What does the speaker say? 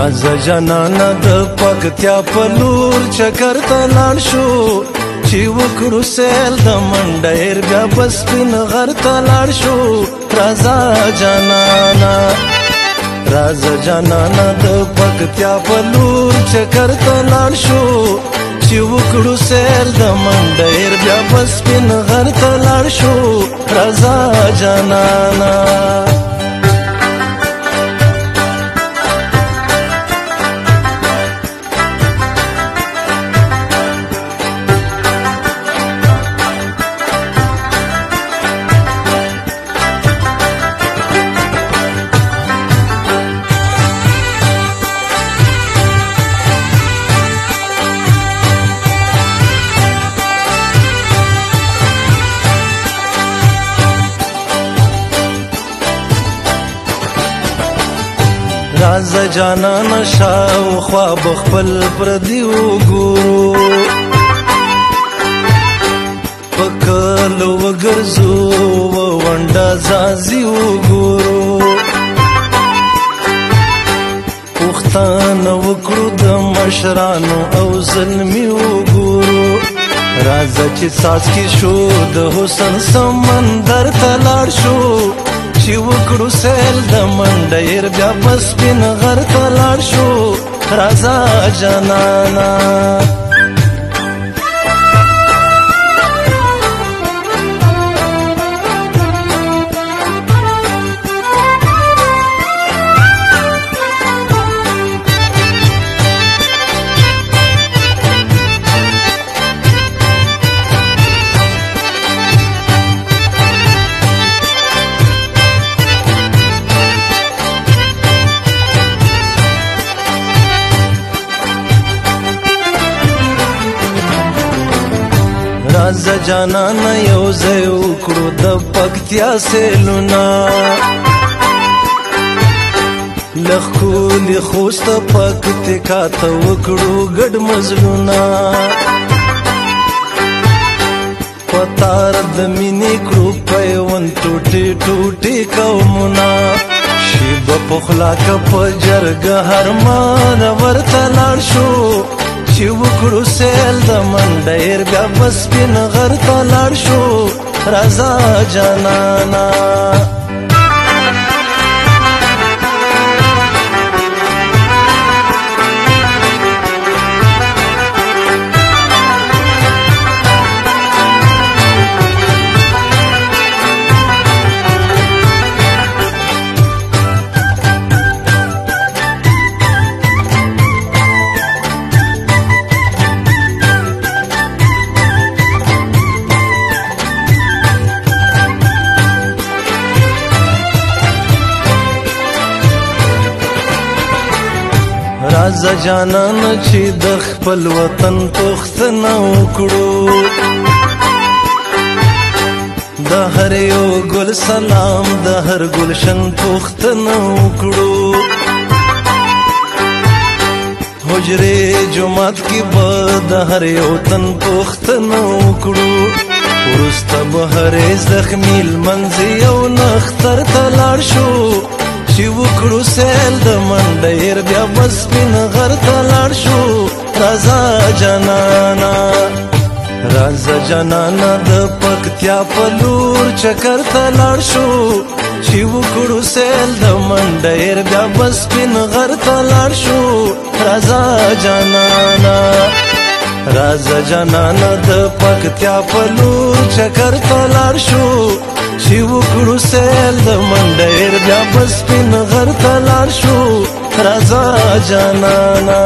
راځه جانانه د پکتیا په لور چکر ته لاړ شو چې وکړو سیل د منډیر بیا په سپین غر ته لاړ شو راځه جانانه راځه جانانه د پکتیا په لور چکر ته لاړ شو چې وکړو سیل د منډیر بیا په سپین غر ته لاړ شو راځه جانانه راځه جانانه شاوخوا به خپل پردي وګورو په کلو وګرځو ونډه ځاځي وګورو پوښتنه وکړو د مشرانو او زلمي وګورو راځه چې څاڅکي شو د حسن سمندر ته لاړ شو چې وکړو سیل د منډیر بیا په سپین غر ته لاړ شو راځه جانانه راځه جانانه یو ځای وکړو د پکتیا سیلونه له ښکلي خوست پکتیکا ته وکړو ګډ مزلونه په تار د مینې کړو پیوند ټوټې ټوټې قومونه شي به پخلا که په جرګه هرمان ورته لاړ شو چې وکړو سیل د منډیر بیا په سپین غر ته لاړ شو راځه جانانه راځه جانانه چې د خپل وطن پوښتنه وکړو د هر یو ګل سلام د هر ګلشن پوښتنه وکړو حجرې جومات کې به د هر یو تن پوښتنه وکړو وروسته به هرې زخمي لمنځي یو نختر ته لاړ شو چې وکړو سیل د منډیر بیا په سپین غر ته لاړ شو راځه جانانه راځه جانانه د پکتیا په لور چکر ته لاړ شو چې وکړو سیل د منډیر بیا په سپین غر ته لاړ شو راځه جانانه راځه جانانه د پکتیا په لور چکر ته لاړ شو چې وکړو سیل د منډیر بیا په سپین غر ته لاړ شو راځه جانانه